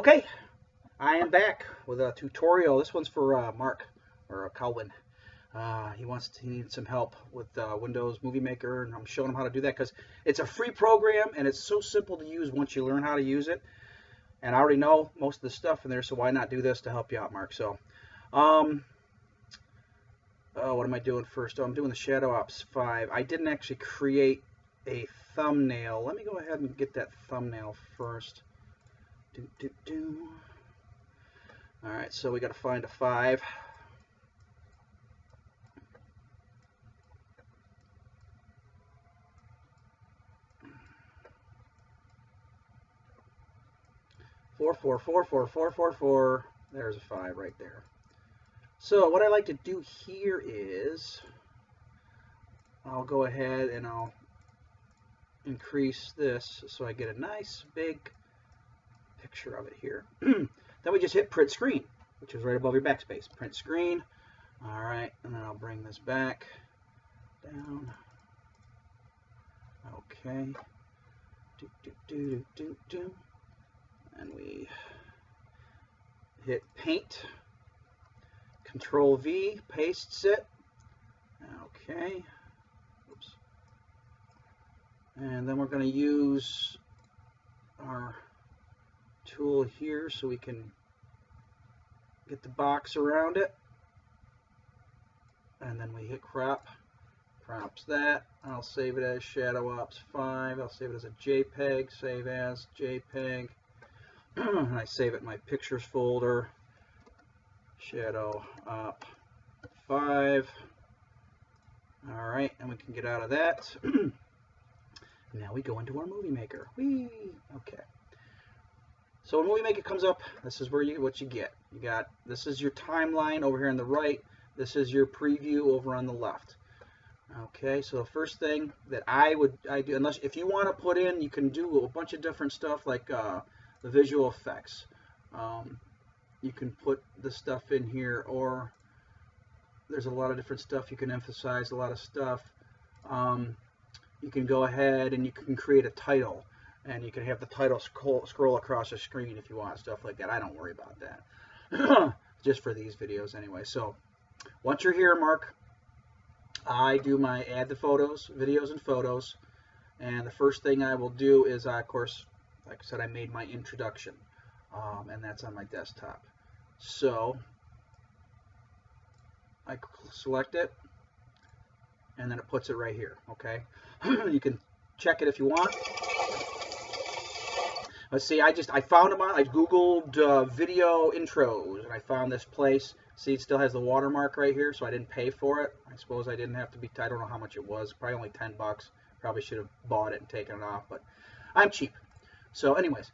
Okay, I am back with a tutorial. This one's for Mark, or Calvin. He needs some help with Windows Movie Maker, and I'm showing him how to do that because it's a free program and it's so simple to use once you learn how to use it. And I already know most of the stuff in there, so why not do this to help you out, Mark? So, what am I doing first? Oh, I'm doing the Shadow Ops 5. I didn't actually create a thumbnail. Let me go ahead and get that thumbnail first. Alright, so we got to find a 5. Four, 4, 4, 4, 4, 4, 4. There's a 5 right there. So what I like to do here is I'll go ahead and I'll increase this so I get a nice big picture of it here. Then we just hit print screen, which is right above your backspace. Print screen. Alright, and then I'll bring this back down. Okay. And we hit paint. Control V, pastes it. Okay. Oops. And then we're going to use our tool here so we can get the box around it. And then we hit crop. Crops that. I'll save it as Shadow Ops 5. I'll save it as a JPEG. Save as JPEG. And I save it in my pictures folder. Shadow Op 5. Alright, and we can get out of that. Now we go into our Movie Maker. Whee! Okay. So when Movie Maker comes up, this is what you get. This is your timeline over here on the right. This is your preview over on the left. Okay, so the first thing that I do, unless if you want to put in, you can do a bunch of different stuff like the visual effects. You can put the stuff in here, or there's a lot of different stuff you can emphasize, a lot of stuff. You can go ahead and you can create a title, and you can have the title scroll across the screen if you want, stuff like that. I don't worry about that. Just for these videos anyway. So once you're here, Mark, I do my add the photos, videos and photos, and the first thing I will do is, of course, like I said, I made my introduction, and that's on my desktop. So I select it, and then it puts it right here. Okay, you can check it if you want. Let's see, I found them on, I googled video intros, and I found this place. See, it still has the watermark right here, so I didn't pay for it. I suppose I didn't have to be, I don't know how much it was, probably only 10 bucks. Probably should have bought it and taken it off, but I'm cheap. So anyways,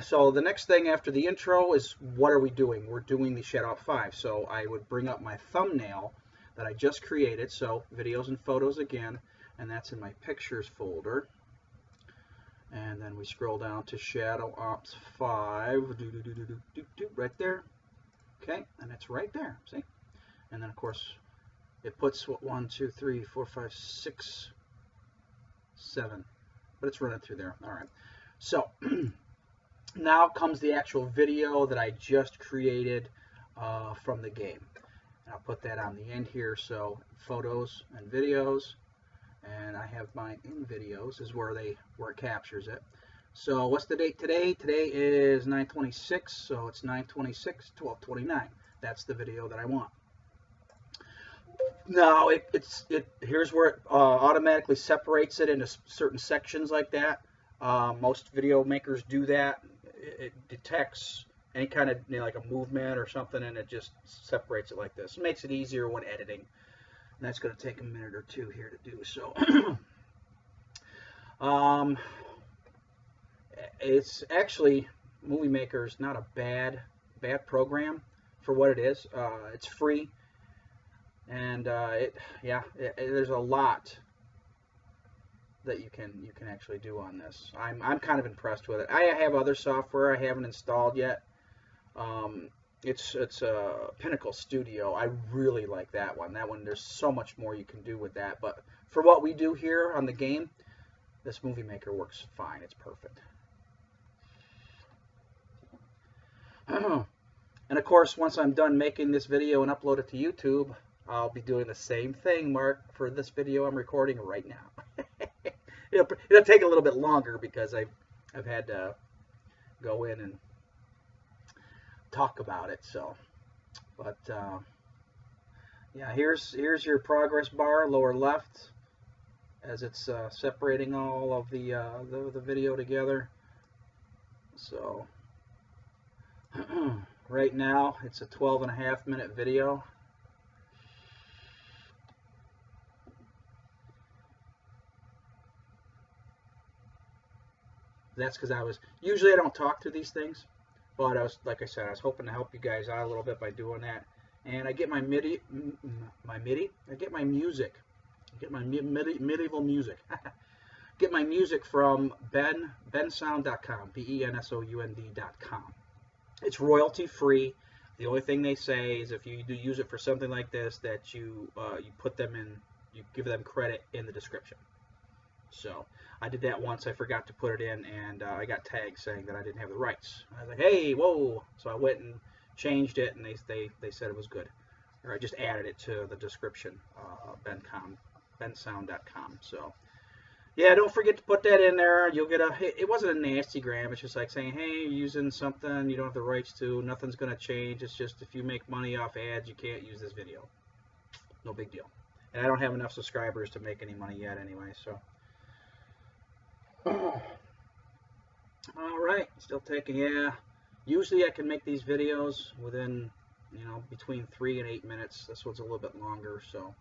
so the next thing after the intro is, what are we doing? We're doing the Shadow Ops 5. So I would bring up my thumbnail that I just created, so videos and photos again, and that's in my pictures folder. And then we scroll down to Shadow Ops 5, right there. Okay, and it's right there, see? And then, of course, it puts 1, 2, 3, 4, 5, 6, 7. But it's running through there. All right. So, now comes the actual video that I just created from the game. And I'll put that on the end here. So, photos and videos. And I have my in videos is where it captures it. So what's the date today? Today is 9/26, so it's 9/26/12/29. That's the video that I want. Now here's where it automatically separates it into certain sections like that. Most video makers do that. It detects any kind of like a movement or something, and it just separates it like this. It makes it easier when editing. And that's going to take a minute or two here to do. So it's actually, Movie Maker is not a bad program for what it is. It's free, and there's a lot that you can actually do on this. I'm kind of impressed with it. I have other software I haven't installed yet. It's a Pinnacle Studio. I really like that one. That one, there's so much more you can do with that. But for what we do here on the game, this Movie Maker works fine. It's perfect. And of course, once I'm done making this video and upload it to YouTube, I'll be doing the same thing, Mark, for this video I'm recording right now. It'll take a little bit longer because I've had to go in and talk about it. So, but yeah, here's your progress bar, lower left, as it's separating all of the video together. So right now it's a 12.5-minute video. That's because usually I don't talk to these things, but like I said, I was hoping to help you guys out a little bit by doing that. And I get my MIDI, I get my music, medieval music. Get my music from bensound.com, bensound.com. It's royalty free. The only thing they say is if you do use it for something like this, that you put them in, you give them credit in the description. So I did that once. I forgot to put it in, and I got tagged saying that I didn't have the rights. I was like, hey, whoa! So I went and changed it, and they said it was good, or I just added it to the description, bensound.com. So yeah, don't forget to put that in there. You'll get it wasn't a nasty gram. It's just like saying, hey, you're using something you don't have the rights to. Nothing's gonna change. It's just if you make money off ads, you can't use this video. No big deal. And I don't have enough subscribers to make any money yet anyway, so. All right, still taking, yeah. Usually I can make these videos within, between 3 and 8 minutes. This one's a little bit longer, so.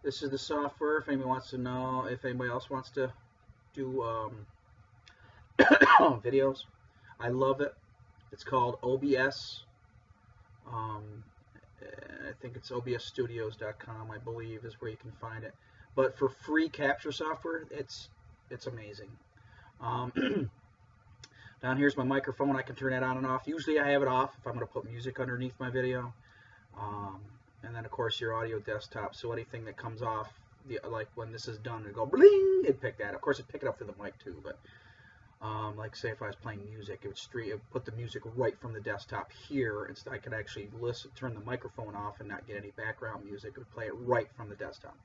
This is the software if anybody wants to know, if anybody else wants to do videos. I love it. It's called OBS. I think it's obsstudios.com, I believe, is where you can find it. But for free capture software, it's amazing. Down here's my microphone. I can turn that on and off. Usually I have it off if I'm going to put music underneath my video. And then, of course, your audio desktop. So anything that comes off, like when this is done, it'll go bling, it'd pick that up. Of course, it'd pick it up through the mic too. But like, say, if I was playing music, it would put the music right from the desktop here. Instead, I could actually turn the microphone off and not get any background music. It would play it right from the desktop.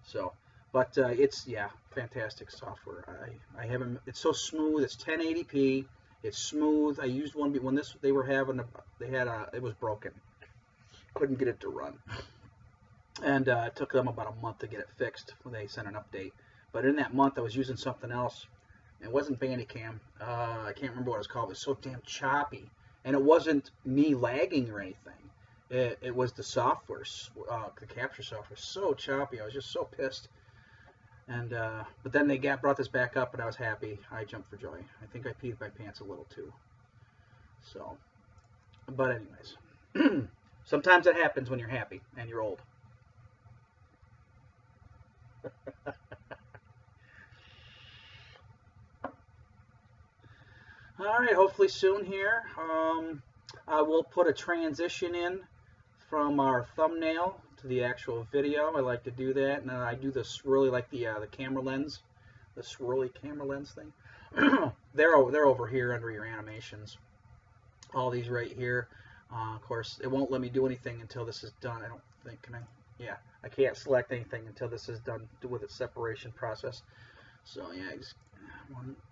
So, but it's, yeah, fantastic software. I haven't. It's so smooth. It's 1080p. It's smooth. I used one when they were having it was broken. Couldn't get it to run, and it took them about a month to get it fixed when they sent an update. But in that month, I was using something else. It wasn't Bandicam. I can't remember what it was called. It was so damn choppy, and it wasn't me lagging or anything. It was the software, the capture software, so choppy. I was just so pissed. And but then they brought this back up, and I was happy. I jumped for joy. I think I peed my pants a little too. So, but anyways. Sometimes it happens when you're happy and you're old. All right, hopefully soon here. I will put a transition in from our thumbnail to the actual video. I like to do that, and I do this swirly, like the camera lens, the swirly camera lens thing. They're over here under your animations. All these right here. Of course, it won't let me do anything until this is done. I don't think, can I? Yeah, I can't select anything until this is done with its separation process. So yeah,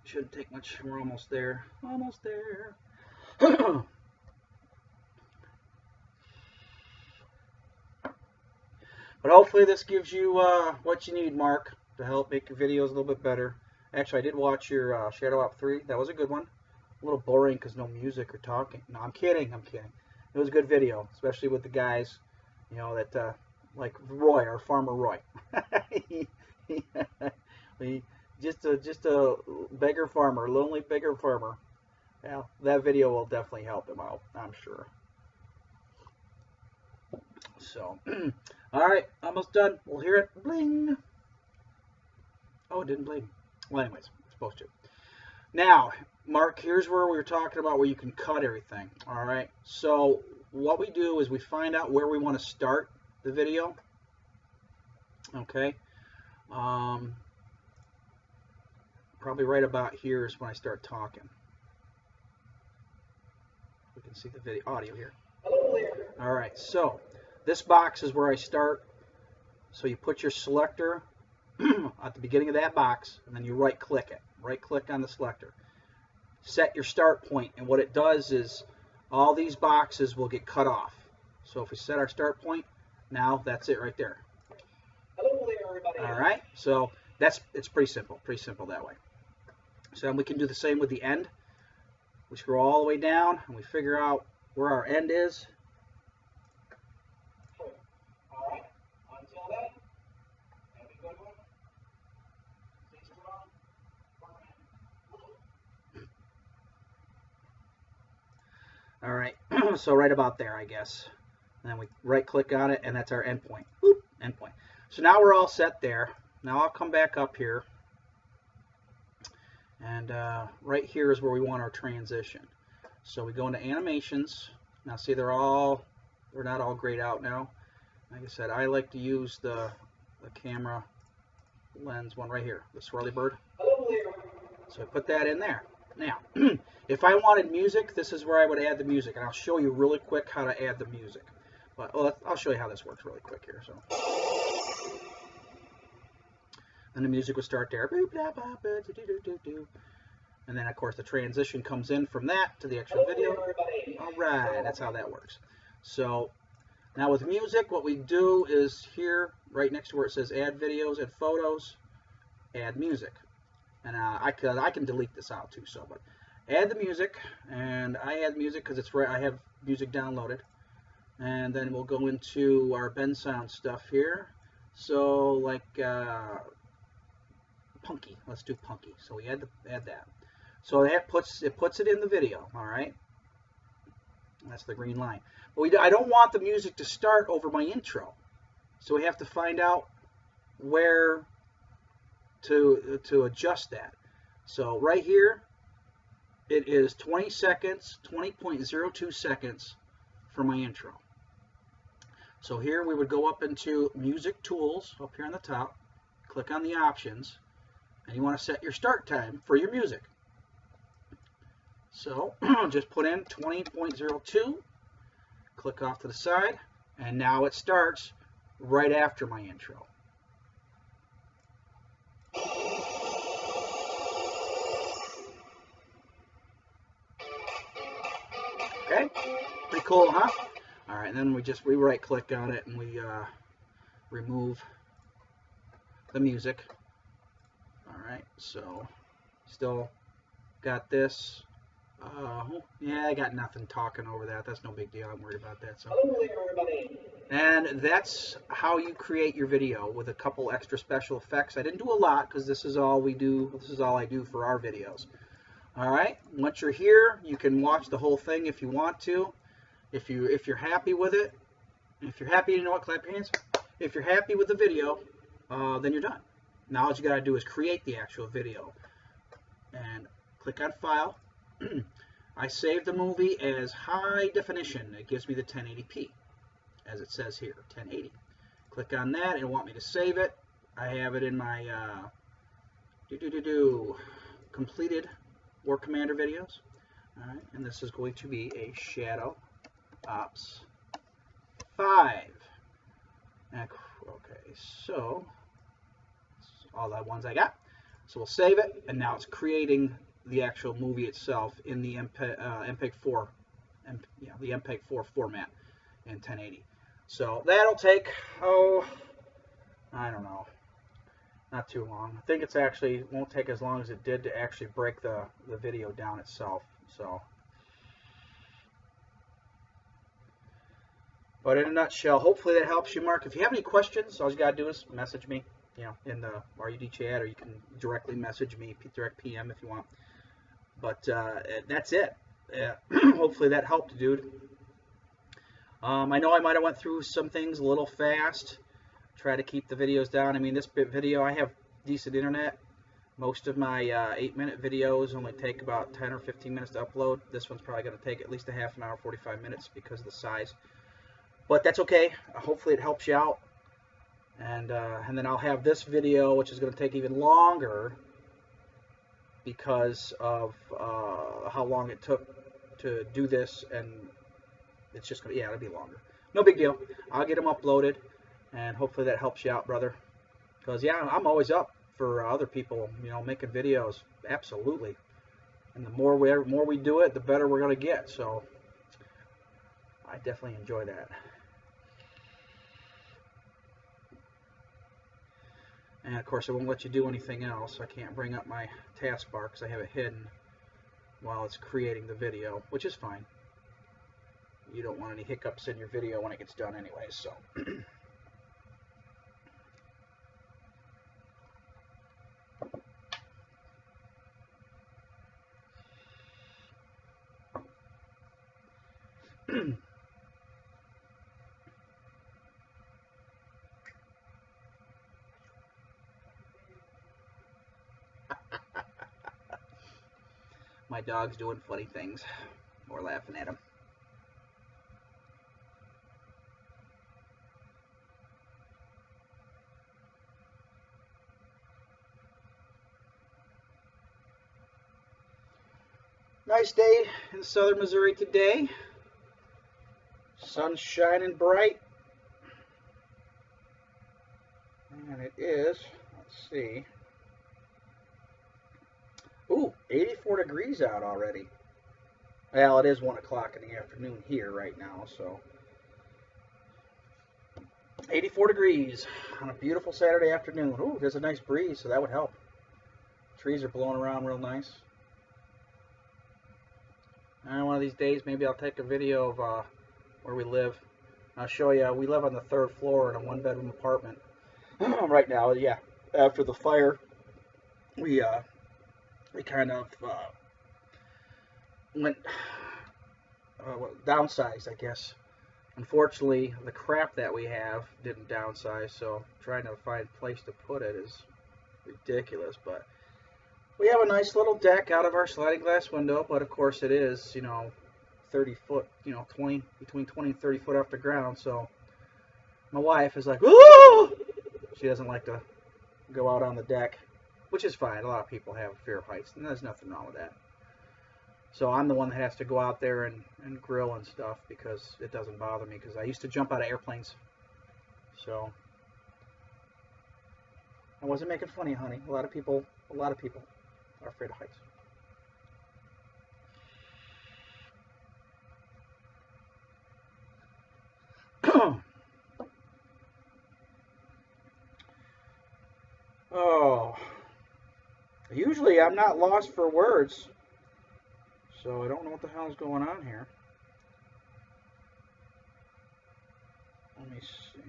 shouldn't take much. We're almost there. Almost there. But hopefully this gives you what you need, Mark, to help make your videos a little bit better. Actually, I did watch your Shadow Op 3. That was a good one. A little boring because no music or talking. No, I'm kidding. I'm kidding. It was a good video, especially with the guys, that like Roy, our farmer Roy. Just a beggar farmer, lonely beggar farmer. Well, that video will definitely help him out, I'm sure. So, all right, almost done. We'll hear it bling. Oh, it didn't bling. Well, anyways, it's supposed to. Now, Mark, here's where we were talking about where you can cut everything. All right. So what we do is we find out where we want to start the video. Okay. Probably right about here is when I start talking. We can see the video audio here. All right. So this box is where I start. So you put your selector at the beginning of that box, and then you right click it. Right click on the selector. Set your start point, and what it does is all these boxes will get cut off. So if we set our start point, now that's it right there. Hello there, everybody. All right, so it's pretty simple that way. So then we can do the same with the end. We scroll all the way down, and we figure out where our end is. Sure. All right. Until then, have a good one. Stay strong. All right, so right about there, I guess. And then we right click on it, and that's our endpoint. Boop, endpoint. So now we're all set there. Now I'll come back up here. And right here is where we want our transition. So we go into animations. Now see, they're not all grayed out now. Like I said, I like to use the camera lens one right here, the swirly bird. Hello there. So I put that in there. Now, if I wanted music, this is where I would add the music, and I'll show you really quick how to add the music. But I'll show you how this works really quick here. So, and the music will start there, and then of course the transition comes in from that to the actual video. All right, that's how that works. So now with music, what we do is here, right next to where it says Add Videos and Photos, add music. And I can delete this out too. So, but add the music, and I add music because it's right. I have music downloaded, and then we'll go into our Ben Sound stuff here. So like punky. Let's do punky. So we add that. So that puts it in the video. All right. That's the green line. But I don't want the music to start over my intro, so we have to find out where to adjust that. So right here, it is 20 seconds, 20.02 seconds for my intro. So here we would go up into Music Tools up here on the top, click on the options, and you want to set your start time for your music. So just put in 20.02, click off to the side, and now it starts right after my intro. Okay, pretty cool, huh? All right, and then we right click on it and we remove the music. All right, so still got this. Yeah, I got nothing talking over that. That's no big deal. I'm worried about that. So. Hello there, everybody. And that's how you create your video with a couple extra special effects. I didn't do a lot because this is all we do. This is all I do for our videos. All right. Once you're here, you can watch the whole thing if you want to. If you're happy with it, if you're happy, you know what? Clap your hands. If you're happy with the video, then you're done. Now all you gotta do is create the actual video. And click on File. I saved the movie as high definition. It gives me the 1080p, as it says here, 1080. Click on that. It'll want me to save it. I have it in my completed War Commander videos. All right, and this is going to be a Shadow Ops 5. Okay, so all the ones I got. So we'll save it, and now it's creating the actual movie itself in the MPEG 4, the MPEG 4 format in 1080. So that'll take, I don't know, not too long. I think it's actually won't take as long as it did to actually break the video down itself. So, but in a nutshell, hopefully that helps you, Mark. If you have any questions, all you gotta do is message me, in the RUD chat, or you can directly message me, direct PM if you want. But that's it. Hopefully that helped, dude. I know I might have went through some things a little fast. Try to keep the videos down. I mean, this video, I have decent internet, Most of my 8-minute videos only take about 10 or 15 minutes to upload. This one's probably going to take at least a half an hour, 45 minutes because of the size. But that's okay. Hopefully it helps you out. And then I'll have this video, which is going to take even longer because of how long it took to do this, and it's just going to, yeah, it'll be longer. No big deal. I'll get them uploaded, and hopefully that helps you out, brother. Because, yeah, I'm always up for other people, you know, making videos. Absolutely. And the more we do it, the better we're going to get. So I definitely enjoy that. And of course, it won't let you do anything else. I can't bring up my taskbar because I have it hidden while it's creating the video, which is fine. You don't want any hiccups in your video when it gets done anyway, so. My dog's doing funny things. We're laughing at him. Nice day in southern Missouri today. Sun's shining bright. And it is, let's see. Ooh, 84 degrees out already. Well, it is 1 o'clock in the afternoon here right now, so. 84 degrees on a beautiful Saturday afternoon. Ooh, there's a nice breeze, so that would help. Trees are blowing around real nice. And one of these days, maybe I'll take a video of where we live. I'll show you. We live on the 3rd floor in a 1-bedroom apartment. Right now, yeah. After the fire, we kind of went downsized, I guess. Unfortunately, the crap that we have didn't downsize, so trying to find a place to put it is ridiculous. But we have a nice little deck out of our sliding glass window, but of course it is, you know, 30 foot, you know, between 20 and 30 foot off the ground. So my wife is like, "Woo!" She doesn't like to go out on the deck, which is fine. A lot of people have fear of heights, and there's nothing wrong with that. So I'm the one that has to go out there and grill and stuff because it doesn't bother me, because I used to jump out of airplanes. So I wasn't making fun of you, honey. A lot of people are afraid of heights. Oh, usually I'm not lost for words, so I don't know what the hell is going on here. Let me see.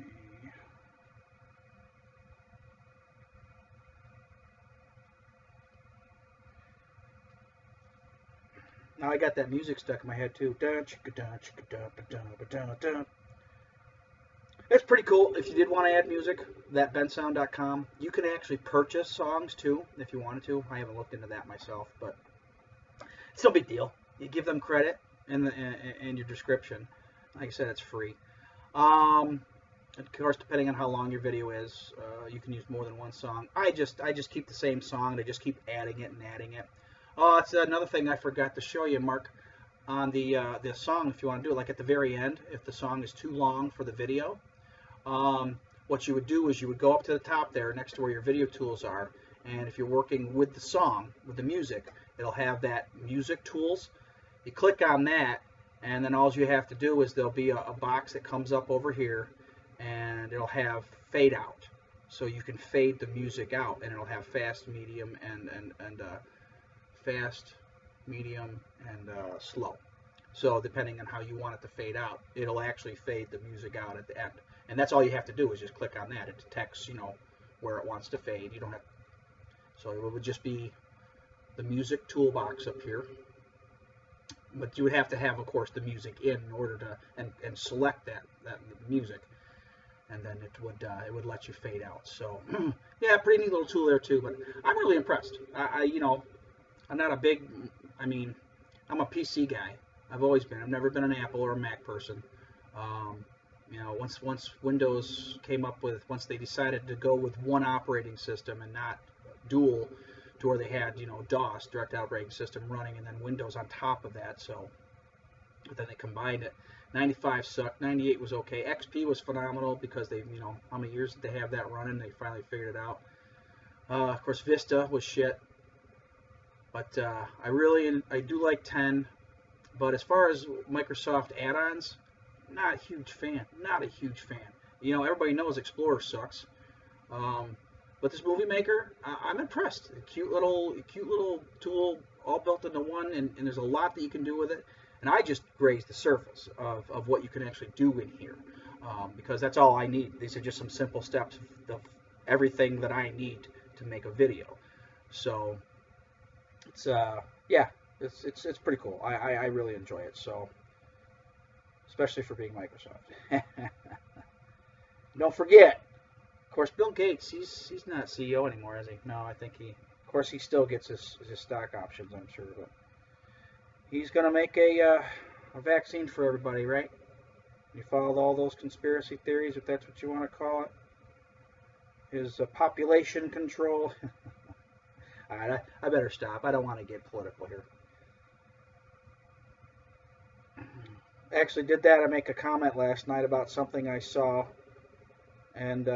Now I got that music stuck in my head too. It's pretty cool. If you did want to add music, thatbensound.com. You can actually purchase songs too if you wanted to. I haven't looked into that myself, but it's no big deal. You give them credit in your description. Like I said, it's free. Of course, depending on how long your video is, you can use more than one song. I just keep the same song. They just keep adding it and adding it. Oh, it's another thing I forgot to show you, Mark, on the song. If you want to do it, like at the very end, if the song is too long for the video, what you would do is you would go up to the top there next to where your video tools are, and if you're working with the song, with the music, it'll have that music tools. You click on that, and then all you have to do is there'll be a box that comes up over here, and it'll have fade out, so you can fade the music out, and it'll have fast, medium, and fast, medium, and slow. So depending on how you want it to fade out, it'll actually fade the music out at the end. And that's all you have to do is just click on that. It detects, you know, where it wants to fade. You don't have. So it would just be the music toolbox up here. But you would have to have, of course, the music in order to and select that music. and then it would let you fade out. So yeah, pretty neat little tool there too. But I'm really impressed. You know, I'm not a big, I mean, I'm a PC guy. I've always been. I've never been an Apple or a Mac person. You know, once Windows came up with, once they decided to go with one operating system and not dual, to where they had, you know, DOS, direct operating system, running, and then Windows on top of that. So, but then they combined it. 95 sucked. 98 was okay. XP was phenomenal because they, you know, how many years did they have that running? They finally figured it out. Of course, Vista was shit. But I do like 10. But as far as Microsoft add-ons, not a huge fan. Not a huge fan. You know, everybody knows Explorer sucks. But this Movie Maker, I'm impressed. A cute little tool, all built into one, and there's a lot that you can do with it. And I just grazed the surface of what you can actually do in here, because that's all I need. These are just some simple steps of everything that I need to make a video. So it's yeah, it's pretty cool. I really enjoy it. So especially for being Microsoft. Don't forget, of course, Bill Gates. He's not CEO anymore, is he? No, I think of course, he still gets his stock options, I'm sure, but he's gonna make a vaccine for everybody, right? You followed all those conspiracy theories, if that's what you want to call it. His population control. All right, I better stop. I don't want to get political here. I actually did that. I make a comment last night about something I saw, and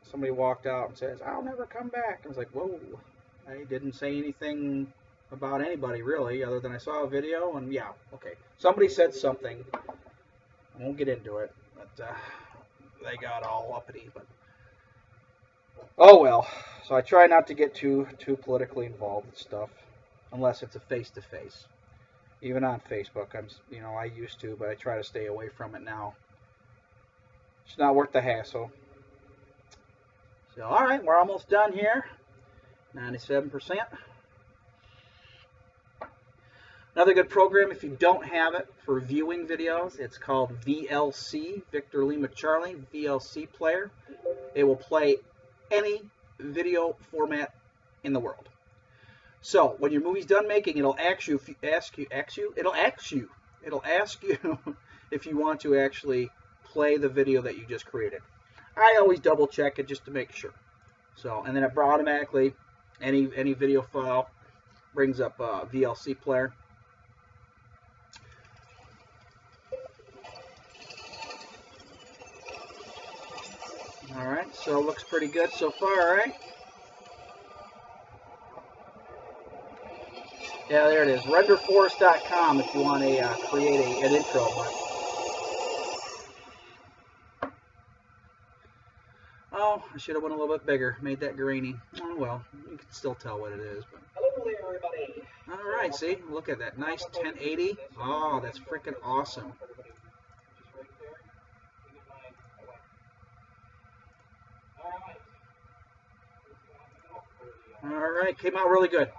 somebody walked out and says, "I'll never come back." I was like, "Whoa!" I didn't say anything about anybody really, other than I saw a video, and yeah, okay. Somebody said something. I won't get into it, but they got all uppity. But oh well. So I try not to get too politically involved with stuff, unless it's a face-to-face. Even on Facebook, I used to, but I try to stay away from it now. It's not worth the hassle. So all right, we're almost done here. 97%. Another good program, if you don't have it for viewing videos, it's called VLC, Victor Lima Charlie, VLC Player. It will play any video format in the world. So when your movie's done making, it'll ask you if you want to actually play the video that you just created. I always double check it just to make sure. So, and then it automatically, any video file brings up VLC Player. All right, so it looks pretty good so far, right? Yeah, there it is. Renderforest.com if you want to create an intro. Oh, I should have went a little bit bigger. Made that grainy. Oh well, you can still tell what it is. But Hello there, everybody. all right, see, look at that nice 1080. Oh, that's freaking awesome. All right, came out really good.